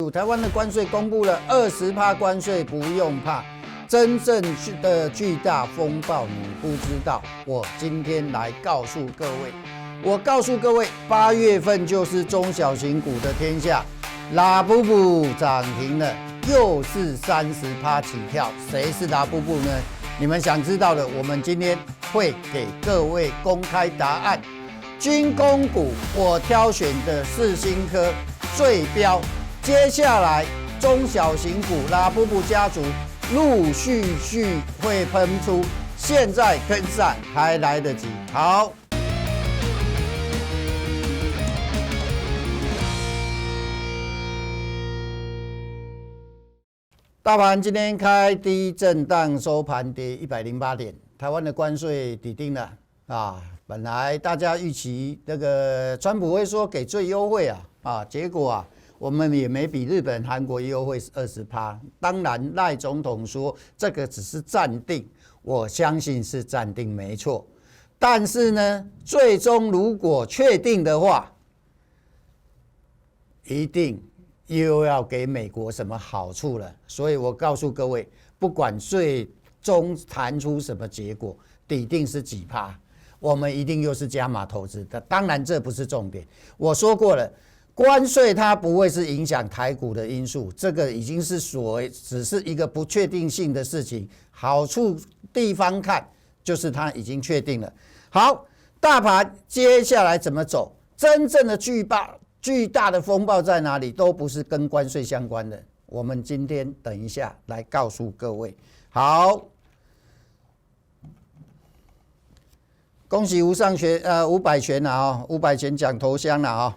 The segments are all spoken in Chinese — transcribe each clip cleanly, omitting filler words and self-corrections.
楚，台湾的关税公布了20%关税，不用怕。真正的巨大风暴你不知道，我今天来告诉各位。我告诉各位，8月份就是中小型股的天下，拉布布涨停了，又是30%起跳。谁是拉布布呢？你们想知道的，我们今天会给各位公开答案。军工股我挑选的世新科最标，接下来中小型股拉布布家族陆续会喷出，现在跟上还来得及。好，大盘今天开低震荡，收盘跌108点。台湾的关税抵定了啊！本来大家预期这个川普会说给最优惠结果我们也没比日本、韩国优惠20%。当然，赖总统说这个只是暂定，我相信是暂定没错。但是呢，最终如果确定的话，一定又要给美国什么好处了。所以我告诉各位，不管最终谈出什么结果，底定是几%，我们一定又是加码投资的。当然，这不是重点。我说过了。关税它不会是影响台股的因素，这个已经是只是一个不确定性的事情。好处地方看，就是它已经确定了。好，大盘接下来怎么走？真正的巨大的风暴在哪里？都不是跟关税相关的。我们今天等一下来告诉各位。好，恭喜吴尚权500权了500权奖头香了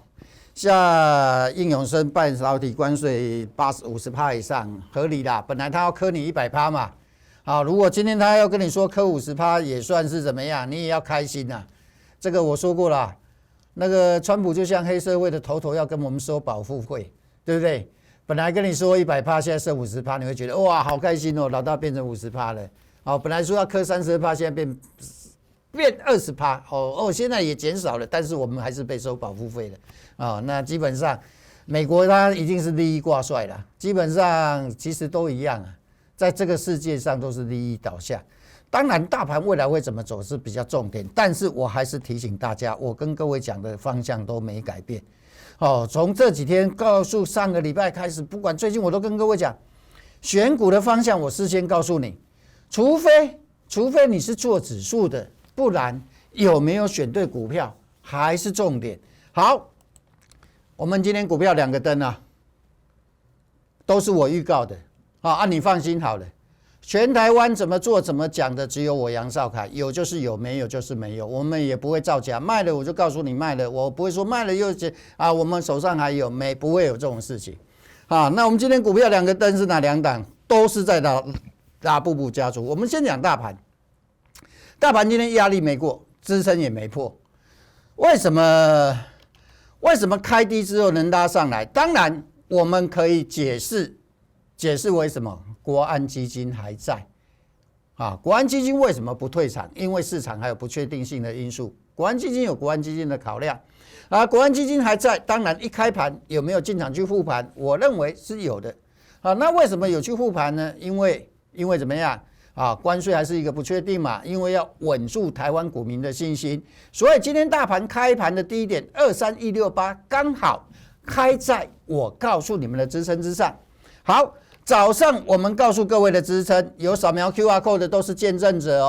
像应永生半导体关税50%以上合理啦，本来他要科你100%嘛，好，如果今天他要跟你说科50%也算是怎么样，你也要开心呐。这个我说过了，那个川普就像黑社会的头要跟我们收保护费，对不对？本来跟你说100%，现在剩50%，你会觉得哇好开心哦，老大变成50%了。好，本来说要科32%，现在变20%，现在也减少了，但是我们还是被收保护费的那基本上，美国它已经是利益挂帅了，基本上其实都一样在这个世界上都是利益导向。当然，大盘未来会怎么走是比较重点，但是我还是提醒大家，我跟各位讲的方向都没改变。从这几天告诉上个礼拜开始，不管最近我都跟各位讲，选股的方向我事先告诉你，除非你是做指数的。不然有没有选对股票还是重点。好，我们今天股票2个灯都是我预告的你放心好了。全台湾怎么做怎么讲的，只有我杨少凯，有就是有，没有就是没有，我们也不会造假。卖了我就告诉你卖了，我不会说卖了又我们手上还有不会有这种事情那我们今天股票2个灯是哪2档？都是在拉布布家族。我们先讲大盘。大盘今天压力没过，支撑也没破，为什么开低之后能拉上来？当然，我们可以解释为什么国安基金还在国安基金为什么不退场？因为市场还有不确定性的因素，国安基金有国安基金的考量国安基金还在。当然，一开盘有没有进场去护盘？我认为是有的那为什么有去护盘呢？因为怎么样？关税还是一个不确定嘛，因为要稳住台湾股民的信心，所以今天大盘开盘的低点23168刚好开在我告诉你们的支撑之上。好，早上我们告诉各位的支撑，有扫描 QR code 的都是见证者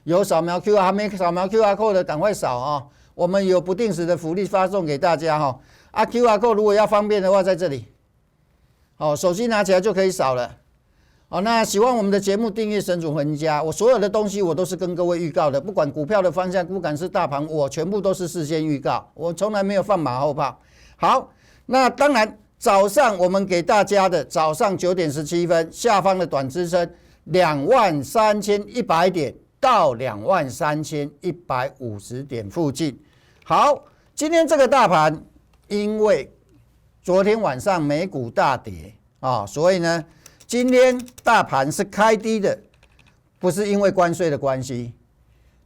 有扫描 QR 还没扫描 QR code 的赶快扫我们有不定时的福利发送给大家QR code 如果要方便的话在这里手机拿起来就可以扫了。那喜欢我们的节目，订阅神主玩家。我所有的东西我都是跟各位预告的，不管股票的方向，不管是大盘，我全部都是事先预告，我从来没有放马后炮。好，那当然早上我们给大家的早上9点17分下方的短支撑23100点到23150点附近。好，今天这个大盘因为昨天晚上美股大跌所以呢。今天大盘是开低的，不是因为关税的关系。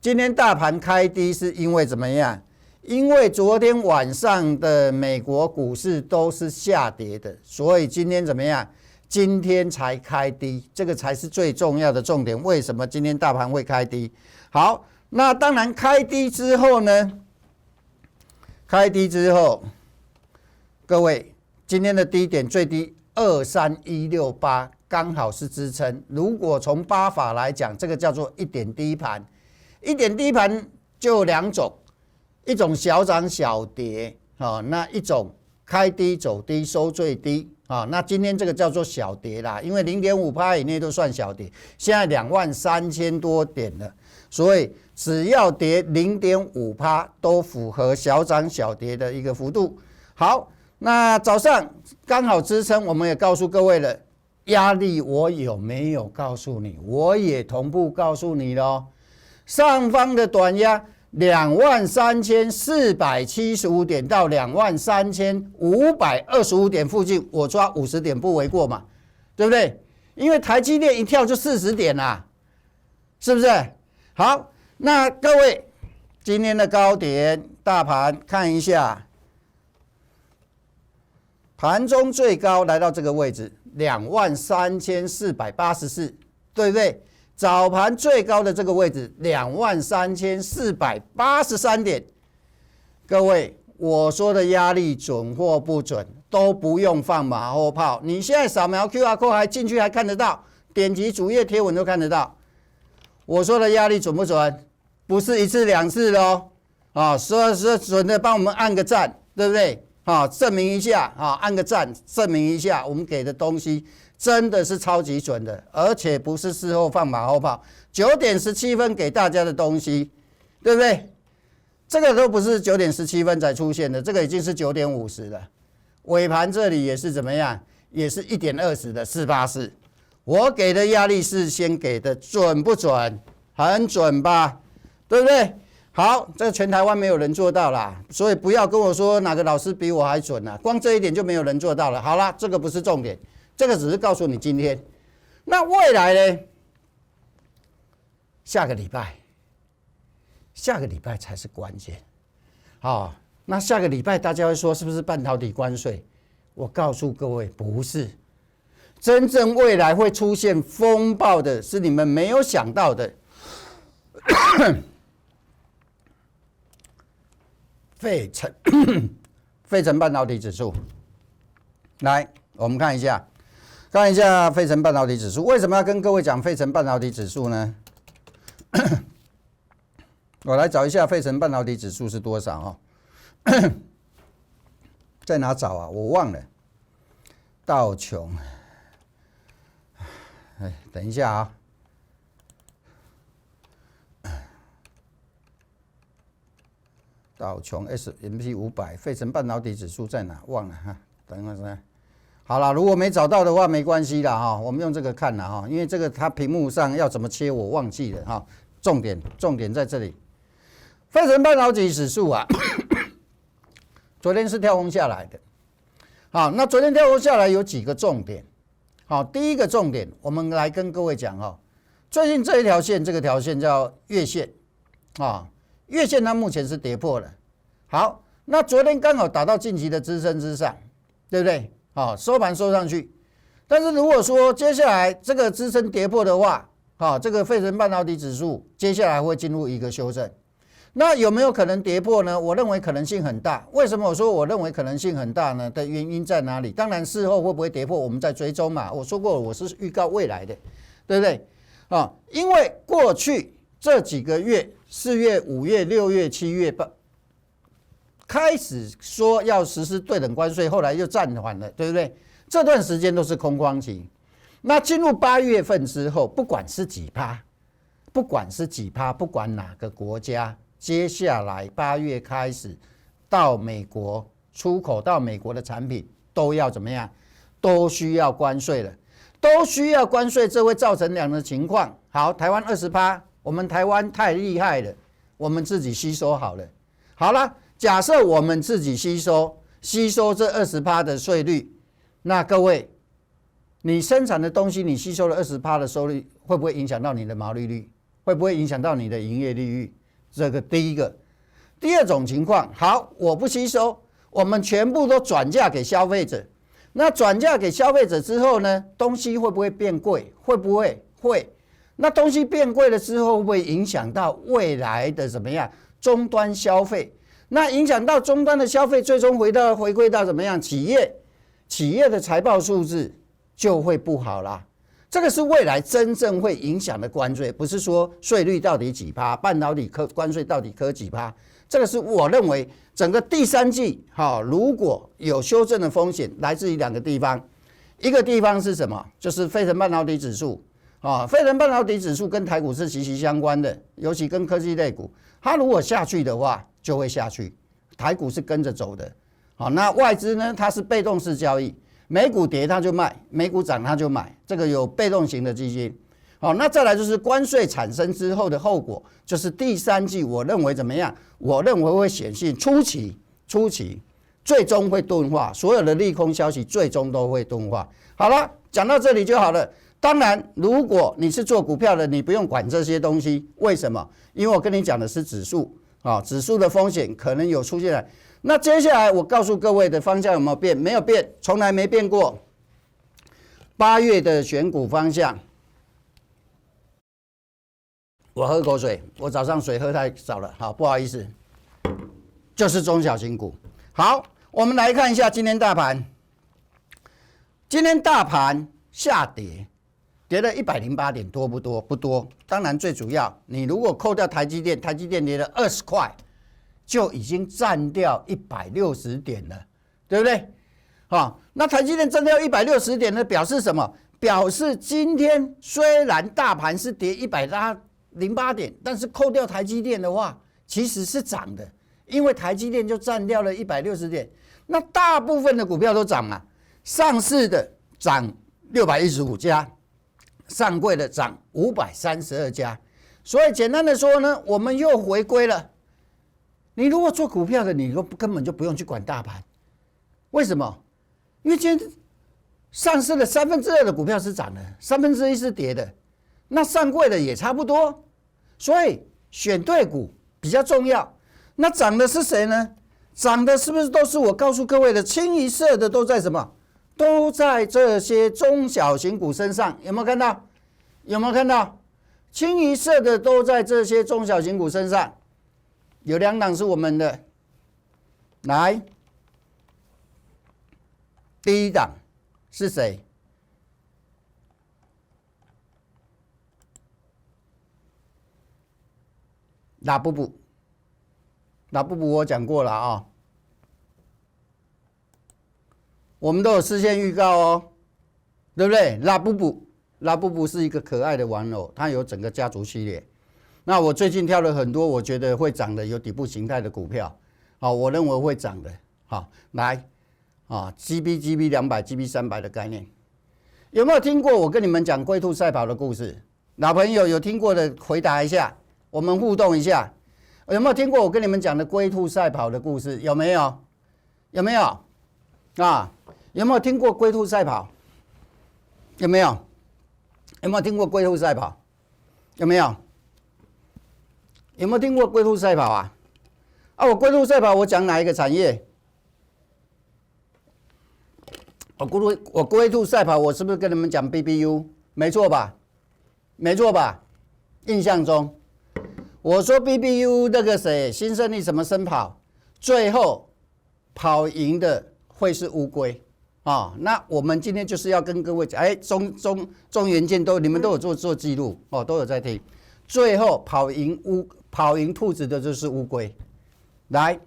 今天大盘开低是因为怎么样？因为昨天晚上的美国股市都是下跌的，所以今天怎么样？今天才开低，这个才是最重要的重点。为什么今天大盘会开低？好，那当然开低之后呢？开低之后，各位今天的低点最低23168，刚好是支撑。如果从8法来讲，这个叫做一点低盘。一点低盘就有2种，一种小涨小跌，那一种开低走低收最低。那今天这个叫做小跌啦，因为 0.5% 以内都算小跌，现在23000多点了，所以只要跌 0.5% 都符合小涨小跌的一个幅度。好，那早上刚好支撑，我们也告诉各位了，压力我有没有告诉你？我也同步告诉你咯。上方的短压23475点到23525点附近，我抓50点不为过嘛，对不对？因为台积电一跳就40点啦，是不是？好，那各位今天的高点，大盘看一下，盘中最高来到这个位置23484，对不对？早盘最高的这个位置23483点，各位，我说的压力准或不准都不用放马后炮，你现在扫描 QR code 还进去还看得到，点击主页贴文都看得到。我说的压力准不准？不是1次2次咯，说准的帮我们按个赞，对不对？证明一下，按个赞，证明一下我们给的东西真的是超级准的，而且不是事后放马后炮。9点17分给大家的东西，对不对？这个都不是9点17分才出现的，这个已经是9点50了。尾盘这里也是怎么样？也是1点20的484。我给的压力是先给的，准不准？很准吧？对不对？好，这个全台湾没有人做到啦，所以不要跟我说哪个老师比我还准啦，光这一点就没有人做到了。好啦，这个不是重点，这个只是告诉你今天。那未来呢？下个礼拜才是关键。好，那下个礼拜大家会说是不是半导体关税？我告诉各位，不是。真正未来会出现风暴的是你们没有想到的。费城半导体指数，来，我们看一下费城半导体指数。为什么要跟各位讲费城半导体指数呢？我来找一下费城半导体指数是多少在哪找啊？我忘了。道琼，等一下啊。道琼 S&P 500，费城半导体指数在哪？忘了哈，等一下。好了，如果没找到的话，没关系啦哈，我们用这个看了哈，因为这个它屏幕上要怎么切我忘记了哈。重点在这里，费城半导体指数啊，昨天是跳空下来的。好，那昨天跳空下来有几个重点。好，第一个重点，我们来跟各位讲哈，最近这一条线，这个条线叫月线啊。月线它目前是跌破了，好，那昨天刚好打到近期的支撑之上，对不对？收盘收上去，但是如果说接下来这个支撑跌破的话，这个费城半导体指数接下来会进入一个修正，那有没有可能跌破呢？我认为可能性很大。为什么我说我认为可能性很大呢？的原因在哪里？当然事后会不会跌破，我们在追踪嘛。我说过我是预告未来的，对不对？因为过去这几个月，4月、5月、6月、7月开始说要实施对等关税，后来又暂缓了，对不对？这段时间都是空窗期。那进入8月份之后，不管是几趴，不管哪个国家，接下来8月开始到美国出口到美国的产品都要怎么样？都需要关税了，都需要关税，这会造成两个情况。好，台湾20%。我们台湾太厉害了，我们自己吸收好了。好了，假设我们自己吸收这20%的税率，那各位，你生产的东西，你吸收了20%的收率，会不会影响到你的毛利率？会不会影响到你的营业利率？这个第一个。第二种情况，好，我不吸收，我们全部都转嫁给消费者。那转嫁给消费者之后呢，东西会不会变贵？会不会？会。那东西变贵了之后，会不会影响到未来的怎么样终端消费？那影响到终端的消费，最终回归到怎么样？企业的财报数字就会不好啦。这个是未来真正会影响的关税，不是说税率到底几趴，半导体关税到底科几趴。这个是我认为整个第三季，如果有修正的风险，来自于两个地方。一个地方是什么？就是费城半导体指数。费城半导体指数跟台股是息息相关的，尤其跟科技类股，它如果下去的话，就会下去。台股是跟着走的。好，那外资呢？它是被动式交易，美股跌它就卖，美股涨它就买，这个有被动型的基金。好，那再来就是关税产生之后的后果，就是第三季我认为怎么样？我认为会显现初期，最终会钝化，所有的利空消息最终都会钝化。好了，讲到这里就好了。当然，如果你是做股票的，你不用管这些东西，为什么？因为我跟你讲的是指数啊，指数的风险可能有出现来。那接下来我告诉各位的方向有没有变？没有变，从来没变过。8月的选股方向。我喝口水，我早上水喝太少了，好，不好意思，就是中小型股。好，我们来看一下今天大盘。今天大盘下跌，跌了108点，多不多？不多。当然，最主要，你如果扣掉台积电，台积电跌了20块，就已经占掉160点了，对不对？好，那台积电占掉160点呢，表示什么？表示今天虽然大盘是跌108点，但是扣掉台积电的话，其实是涨的，因为台积电就占掉了160点。那大部分的股票都涨了，上市的涨615家，上柜的涨532家。所以简单的说呢，我们又回归了。你如果做股票的，你根本就不用去管大盘，为什么？因为今天上市的2/3的股票是涨的，1/3是跌的。那上柜的也差不多，所以选对股比较重要。那涨的是谁呢？涨的是不是都是我告诉各位的清一色的都在什么？都在这些中小型股身上，有没有看到？有没有看到？清一色的都在这些中小型股身上。有2档是我们的，来，第一档是谁？拉布布我讲过了啊，我们都有事先预告哦，对不对？拉布布是一个可爱的玩偶，它有整个家族系列。那我最近挑了很多我觉得会涨的有底部形态的股票，好，我认为会涨的，好，来啊 ，GB 200 GB 300的概念，有没有听过我跟你们讲龟兔赛跑的故事？老朋友有听过的回答一下。我们互动一下，有没有听过我跟你们讲的龟兔赛跑的故事？有没有？有没有？啊，有没有听过龟兔赛跑？有没有？有没有听过龟兔赛跑？有没有？有没有听过龟兔赛跑啊？啊，我龟兔赛跑，我讲哪一个产业？我龟兔赛跑，我是不是跟你们讲 BBU？ 没错吧？没错吧？印象中。我说 BBU 那个谁，新胜利什么深跑，最后跑赢的会是乌龟啊。那我们今天就是要跟各位讲，哎，中元件你们都有做记录哦，都有在听。最后跑赢兔子的就是乌龟。来，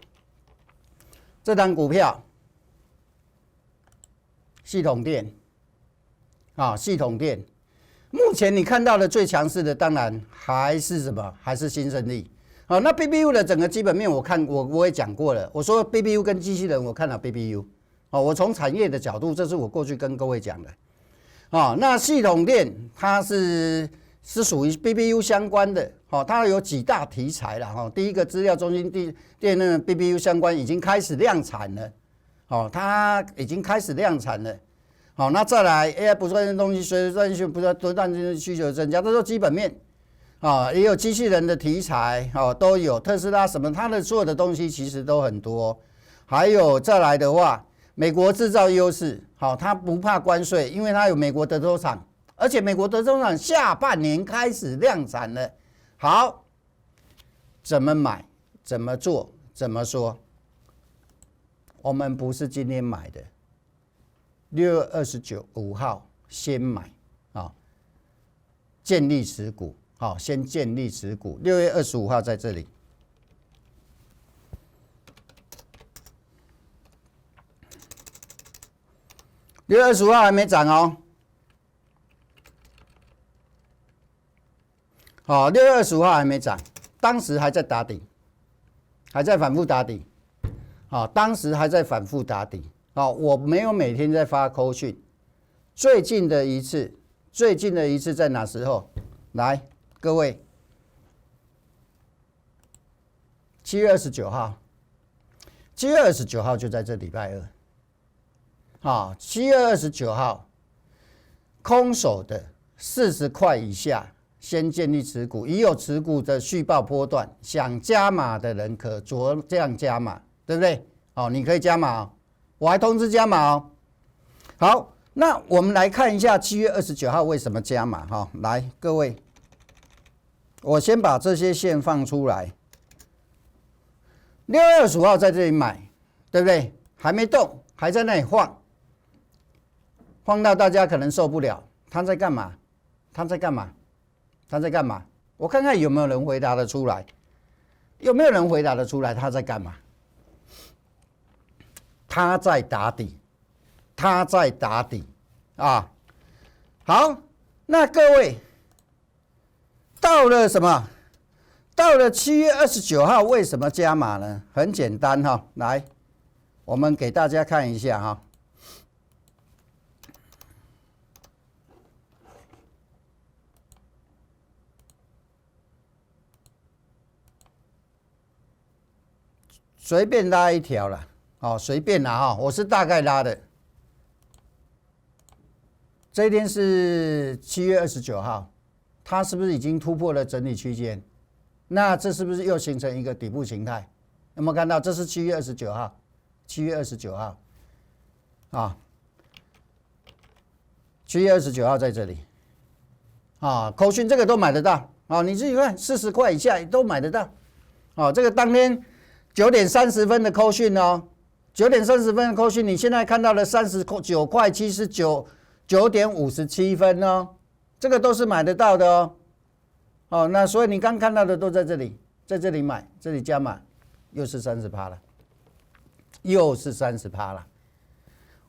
这档股票，系统电啊，系统电。目前你看到的最强势的，当然还是什么？还是新胜利。好，那 BBU 的整个基本面，我也讲过了。我说 BBU 跟机器人，我看到 BBU。哦，我从产业的角度，这是我过去跟各位讲的。哦，那系统电它是属于 BBU 相关的。哦，它有几大题材了。哈，第一个资料中心电那 BBU 相关已经开始量产了。哦，它已经开始量产了。好，那再来 AI 不断的东西，随着不断需求增加，这都基本面。也有机器人的题材，都有特斯拉什么，它的所有的东西其实都很多。还有再来的话，美国制造优势，它不怕关税，因为它有美国德州厂，而且美国德州厂下半年开始量产了。好，怎么买？怎么做？怎么说？我们不是今天买的，6月25号先买建立持股，先建立持股。6月25号在这里。6月25号还没涨哦。6月25号还没涨，当时还在打底，还在反复打底。当时还在反复打底。我没有每天在发扣讯。最近的一次在哪时候？来，各位，7月29号，7月29号就在这礼拜二。7月29号，空手的40块以下，先建立持股，已有持股的续报波段，想加码的人可着这样加码，对不对？你可以加码哦，我还通知加码哦。好，那我们来看一下7月29号为什么加码哈？来，各位，我先把这些线放出来。6月25号在这里买，对不对？还没动，还在那里晃，晃到大家可能受不了。他在干嘛？他在干嘛？他在干嘛？我看看有没有人回答得出来？有没有人回答得出来他在干嘛？他在打底，他在打底啊！好，那各位到了什么？到了7月29号，为什么加码呢？很简单哈，来，我们给大家看一下哈。随便拉一条啦。随便啦哈，我是大概拉的。这一天是7月29号，它是不是已经突破了整理区间？那这是不是又形成一个底部形态？有没有看到？这是7月29号，7月29号，7月29号在这里扣讯这个都买得到你自己看，40块以下都买得到这个当天9点30分的扣讯哦。9点30分的扣讯，你现在看到了39块79， 9点57分哦，这个都是买得到的哦。那所以你刚看到的都在这里，在这里买，这里加码，又是30%了，又是30%了。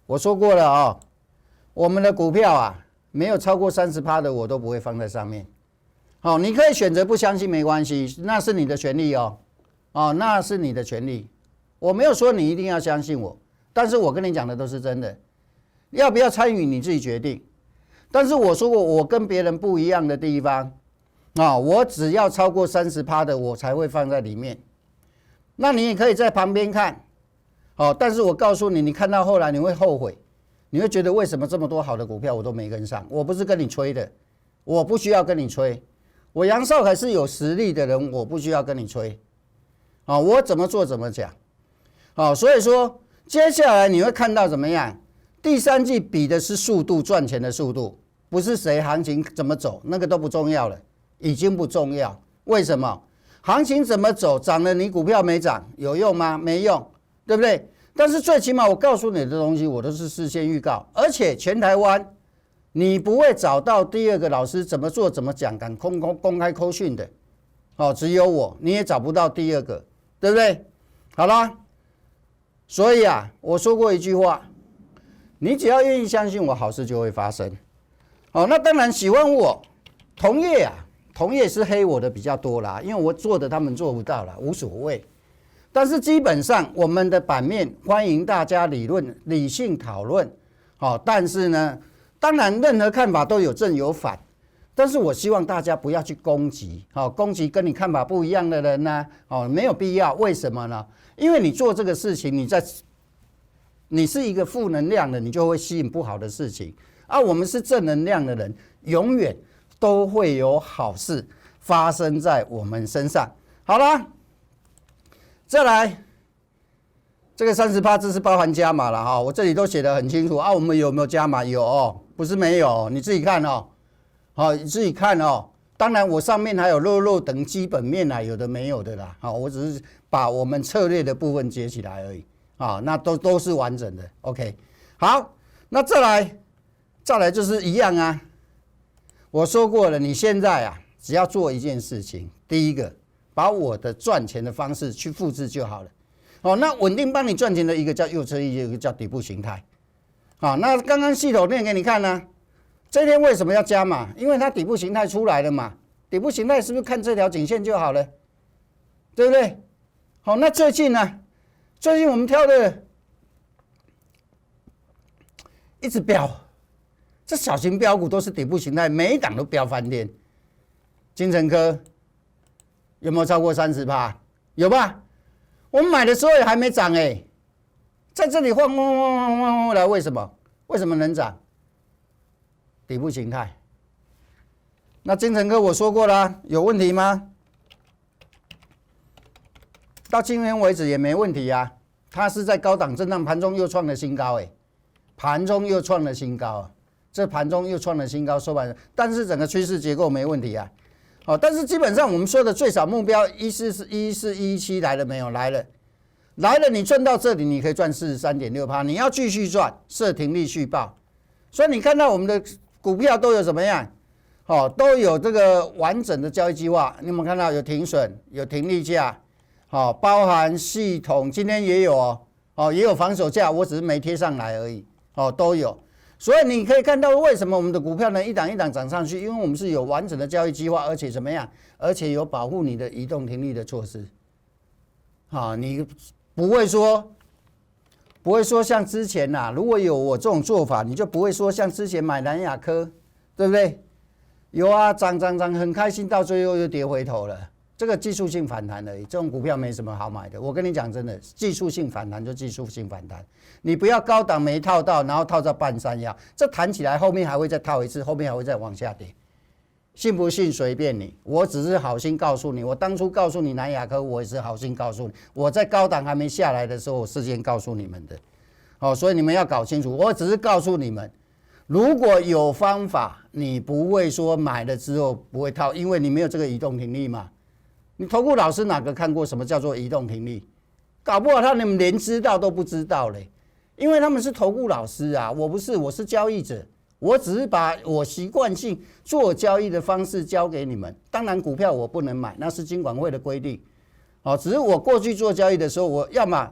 我说过了我们的股票没有超过30%的，我都不会放在上面。你可以选择不相信没关系，那是你的权利那是你的权利。我没有说你一定要相信我，但是我跟你讲的都是真的，要不要参与你自己决定。但是我说过，我跟别人不一样的地方我只要超过30%的，我才会放在里面。那你也可以在旁边看但是我告诉你，你看到后来你会后悔，你会觉得为什么这么多好的股票我都没跟上？我不是跟你吹的，我不需要跟你吹，我杨少凯是有实力的人，我不需要跟你吹我怎么做怎么讲。所以说接下来你会看到怎么样？第三季比的是速度，赚钱的速度，不是谁行情怎么走，那个都不重要了，已经不重要。为什么？行情怎么走，涨了你股票没涨，有用吗？没用，对不对？但是最起码我告诉你的东西，我都是事先预告，而且全台湾你不会找到第二个老师怎么做怎么讲敢公开扣讯的只有我，你也找不到第二个，对不对？好啦。所以我说过一句话，你只要愿意相信我，好事就会发生。那当然喜欢我，同业是黑我的比较多啦，因为我做的他们做不到啦，无所谓。但是基本上我们的版面欢迎大家理性讨论，但是呢，当然任何看法都有正有反，但是我希望大家不要去攻击，攻击跟你看法不一样的人呢，没有必要。为什么呢？因为你做这个事情，你是一个负能量的，你就会吸引不好的事情。我们是正能量的人，永远都会有好事发生在我们身上。好了，再来这个30%，这是包含加码了哈，我这里都写得很清楚啊。我们有没有加码？有哦，不是没有，你自己看哦。好，你自己看哦。当然，我上面还有肉等基本面啊，有的没有的啦。好，我只是把我们策略的部分接起来而已啊，那都是完整的。OK， 好，那再来就是一样啊。我说过了，你现在啊，只要做一件事情，第一个，把我的赚钱的方式去复制就好了。好，那稳定帮你赚钱的一个叫右侧翼，一个叫底部形态。好，那刚刚系统念给你看呢。这天为什么要加码？因为它底部形态出来了嘛，底部形态是不是看这条颈线就好了，对不对？好，那最近呢？最近我们挑的一直飙，这小型标股都是底部形态，每一档都飙翻天。精诚科有没有超过30%？有吧？我们买的时候也还没涨哎，在这里晃来，为什么？为什么能涨？底部形态，那精诚科我说过了，有问题吗？到今天为止也没问题啊，它是在高档震荡，盘中又创了新高，盘中又创了新高啊，这盘中又创了新高收盘，但是整个趋势结构没问题啊，哦，但是基本上我们说的最少目标14117来了没有？来了，你赚到这里，你可以赚43.6%，你要继续赚，设停利续报，所以你看到我们的股票都有怎么样？哦，都有这个完整的交易计划。你有没有看到有停损、有停利价？好，包含系统今天也有哦，哦也有防守价，我只是没贴上来而已。哦，都有。所以你可以看到为什么我们的股票呢一档一档涨上去，因为我们是有完整的交易计划，而且怎么样？而且有保护你的移动停利的措施。好，你不会说像之前呐，如果有我这种做法，你就不会说像之前买南亚科，对不对？有啊，涨很开心，到最后又跌回头了。这个技术性反弹而已，这种股票没什么好买的。我跟你讲真的，技术性反弹就技术性反弹，你不要高档没套到，然后套到半山腰，这弹起来后面还会再套一次，后面还会再往下跌。信不信随便你，我只是好心告诉你。我当初告诉你南亚科，我也是好心告诉你。我在高档还没下来的时候，我事先告诉你们的。好，所以你们要搞清楚。我只是告诉你们，如果有方法，你不会说买了之后不会套，因为你没有这个移动停利嘛。你投顾老师哪个看过什么叫做移动停利？搞不好他们连知道都不知道嘞，因为他们是投顾老师啊，我不是，我是交易者。我只是把我习惯性做交易的方式教给你们。当然，股票我不能买，那是金管会的规定。哦，只是我过去做交易的时候，我要么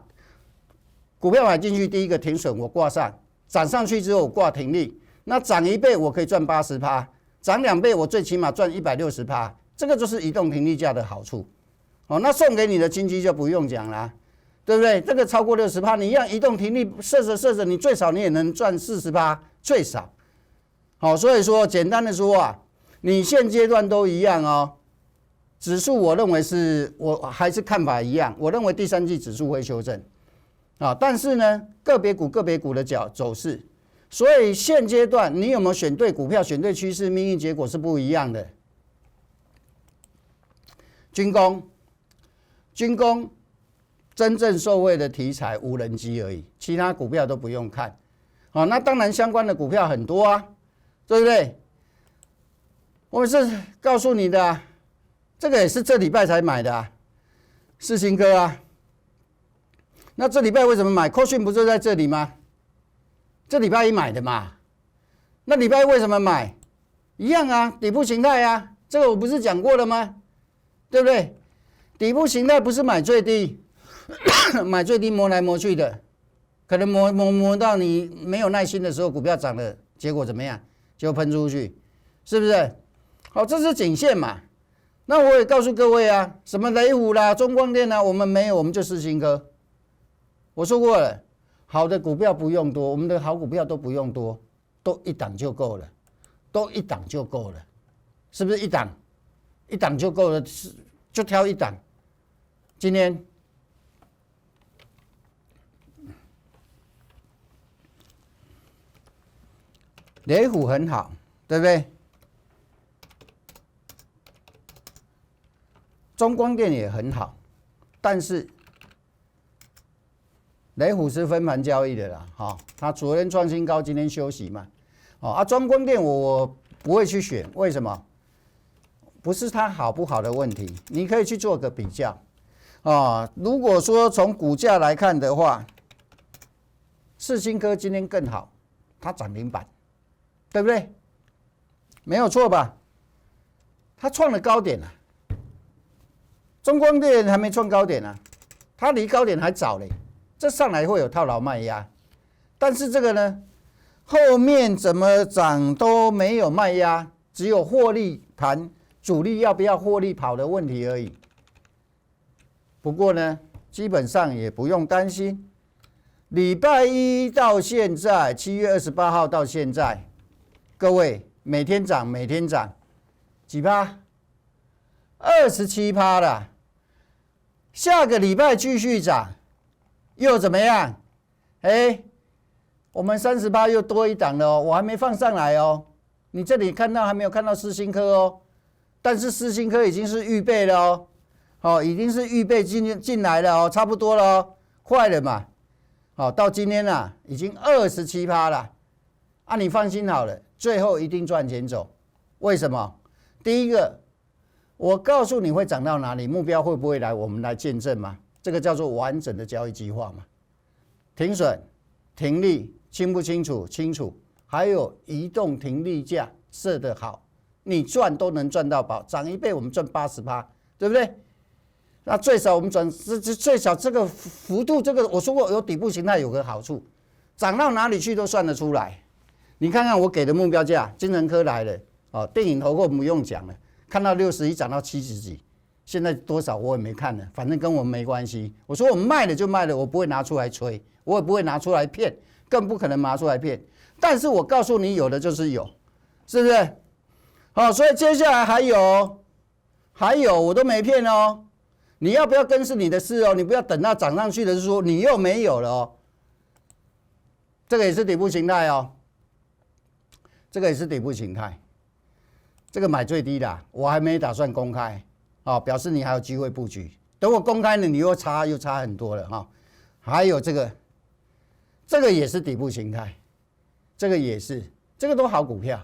股票买进去，第一个停损我挂上，涨上去之后我挂停利。那涨1倍我可以赚80%，涨2倍我最起码赚160%。这个就是移动停利价的好处。哦，那送给你的金鸡就不用讲啦，对不对？这个超过60%，你一样移动停利设着，你最少你也能赚40%，最少。好，所以说简单的说啊，你现阶段都一样哦。指数我认为我还是看法一样，我认为第3季指数会修正啊，但是呢，个别股的走势，所以现阶段你有没有选对股票、选对趋势，命运结果是不一样的。军工真正受惠的题材无人机而已，其他股票都不用看。好，那当然相关的股票很多啊。对不对？我是告诉你的啊，这个也是这礼拜才买的啊，世新科啊。那这礼拜为什么买？扣讯不就在这里吗？这礼拜一买的嘛。那礼拜一为什么买？一样啊，底部形态啊，这个我不是讲过了吗？对不对？底部形态不是买最低，买最低磨来磨去的，可能磨到你没有耐心的时候，股票涨了，结果怎么样？就喷出去，是不是？好，这是颈线嘛。那我也告诉各位啊，什么雷虎啦、中光电啦，我们没有，我们就世新科。我说过了，好的股票不用多，我们的好股票都不用多，都一档就够了，是不是一档就够了？就挑一档。今天雷虎很好，对不对？中光电也很好，但是雷虎是分盘交易的啦，它昨天创新高，今天休息嘛，中光电我不会去选，为什么？不是它好不好的问题，你可以去做个比较，如果说从股价来看的话，世芯科今天更好，它涨停板，对不对？没有错吧？它创了高点了，中光电还没创高点啊，它离高点还早嘞，这上来会有套牢卖压，但是这个呢，后面怎么涨都没有卖压，只有获利盘主力要不要获利跑的问题而已。不过呢，基本上也不用担心，礼拜一到现在，7月28号到现在，各位每天涨，每天涨，几趴？27%了。下个礼拜继续涨，又怎么样？我们30%又多一档了哦，我还没放上来哦。你这里看到还没有看到世芯科哦，但是世芯科已经是预备了哦，已经是预备进来了哦，差不多了哦，快了嘛。到今天啊，已经27%了，你放心好了，最后一定赚钱走。为什么？第一个，我告诉你会涨到哪里，目标会不会来，我们来见证嘛。这个叫做完整的交易计划嘛。停损、停利清不清楚？清楚。还有移动停利价设得好，你赚都能赚到饱，涨一倍我们赚80%，对不对？那最少我们最少这个幅度，这个我说过有底部形态有个好处，涨到哪里去都算得出来。你看看我给的目标价，精神科来了，电影投控不用讲了，看到61涨到70几，现在多少我也没看了，反正跟我们没关系。我说我们卖了就卖了，我不会拿出来吹，我也不会拿出来骗，更不可能拿出来骗。但是我告诉你，有的就是有，是不是？所以接下来还有我都没骗哦。你要不要跟是你的事哦，你不要等到涨上去的时候你又没有了哦。这个也是底部形态哦，这个也是底部形态，这个买最低的，我还没打算公开，表示你还有机会布局。等我公开了，你又差很多了哈。还有这个也是底部形态，这个也是，这个都好股票，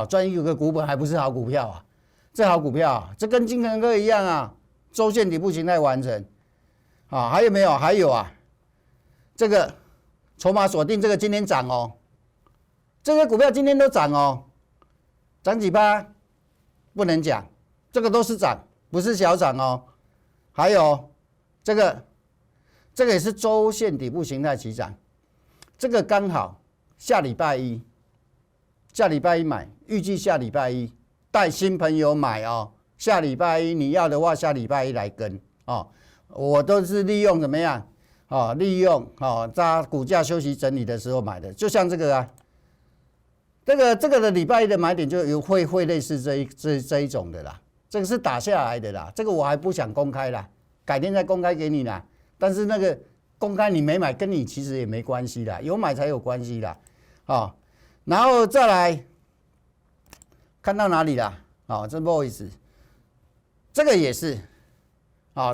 赚1个股本还不是好股票啊？这好股票啊，这跟金城科一样啊。周线底部形态完成，还有没有？还有啊，这个筹码锁定，这个今天涨哦，这些股票今天都涨哦，涨几趴？不能讲，这个都是涨，不是小涨哦。还有这个也是周线底部形态起涨，这个刚好下礼拜一买，预计下礼拜一带新朋友买哦。下礼拜一你要的话，下礼拜一来跟我都是利用怎么样利用在股价休息整理的时候买的，就像这个啊，这个的礼拜一的买点就会类似这一种的啦，这个是打下来的啦，这个我还不想公开啦，改天再公开给你啦。但是那个公开你没买，跟你其实也没关系啦，有买才有关系啦，然后再来看到哪里啦？这不好意思。这个也是，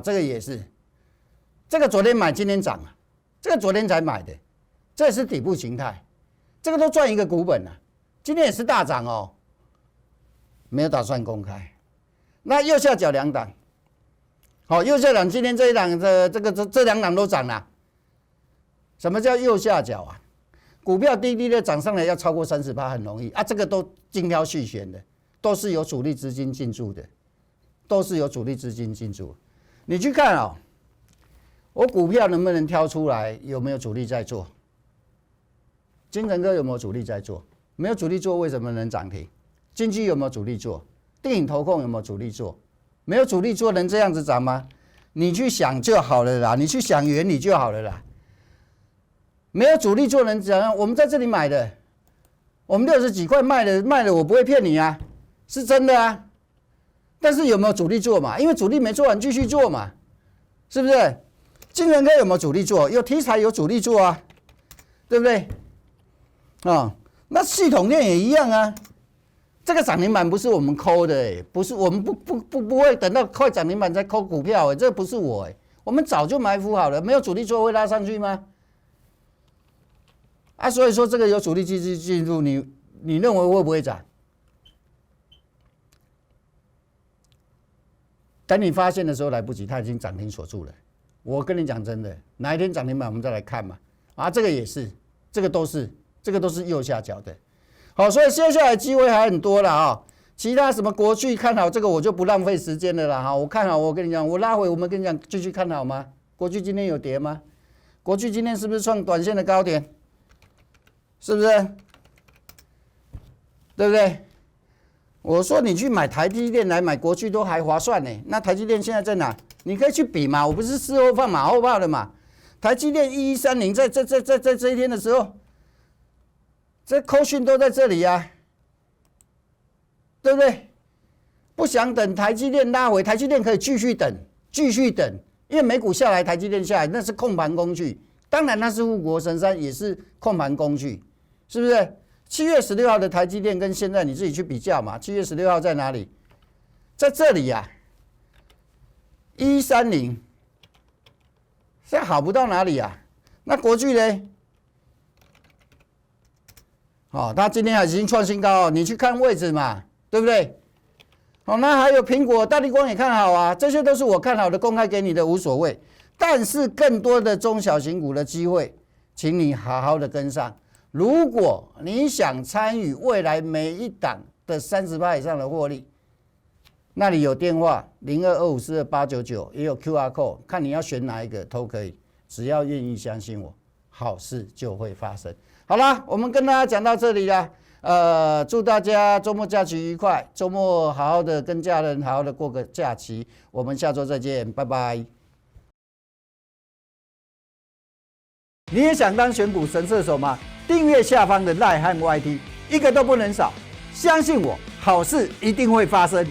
这个也是，这个昨天买，今天涨啊，这个昨天才买的，这也是底部形态，这个都赚1个股本了，今天也是大涨哦，没有打算公开。那右下角2档，右下角今天这一档这2档都涨了。什么叫右下角啊？股票低低的涨上来要超过30%很容易啊，这个都精挑细选的，都是有主力资金进驻的。都是有主力资金进驻，你去看我股票能不能挑出来？有没有主力在做？精城科有没有主力在做？没有主力做，为什么能涨停？金基有没有主力做？电影投控有没有主力做？没有主力做能这样子涨吗？你去想就好了啦，你去想原理就好了啦。没有主力做能怎样？我们在这里买的，我们60几块卖的，我不会骗你啊，是真的啊。但是有没有主力做嘛？因为主力没做完，继续做嘛，是不是？金城科有没有主力做？有题材有主力做啊，对不对？那系统链也一样啊，这个涨停板不是我们抠的，不是我们不会等到快涨停板再抠股票，这不是我，我们早就埋伏好了，没有主力做会拉上去吗？啊，所以说这个有主力进入，你认为会不会涨？等你发现的时候来不及，它已经涨停锁住了。我跟你讲真的，哪一天涨停板我们再来看嘛。啊，这个也是，这个都是右下角的。好，所以接下来机会还很多了啊。其他什么国巨看好这个我就不浪费时间了啦哈。我看好，我跟你讲，我拉回我们跟你讲继续看好吗？国巨今天有跌吗？国巨今天是不是创短线的高点？是不是？对不对？我说你去买台积电来买国巨都还划算呢。那台积电现在在哪？你可以去比嘛，我不是事后放马后炮的嘛。台积电1130在这一天的时候。这扣讯都在这里呀，对不对？不想等台积电拉回，台积电可以继续等，因为美股下来，台积电下来，那是控盘工具。当然，那是护国神山，也是控盘工具，是不是？7月16号的台积电跟现在你自己去比较嘛。7月16号在哪里？在这里呀，1130，现在好不到哪里呀。那国巨呢？哦，它今天已经创新高哦，你去看位置嘛，对不对？好，那还有苹果、大立光也看好啊，这些都是我看好的，公开给你的无所谓。但是更多的中小型股的机会，请你好好的跟上。如果你想参与未来每一档的30%以上的获利，那里有电话0225428899，也有 QR code， 看你要选哪一个都可以，只要愿意相信我，好事就会发生。好啦，我们跟大家讲到这里啦。祝大家周末假期愉快，周末好好的跟家人好好的过个假期。我们下周再见，拜拜。你也想当选股神射手吗？订阅下方的LINE和YT，一个都不能少。相信我，好事一定会发生。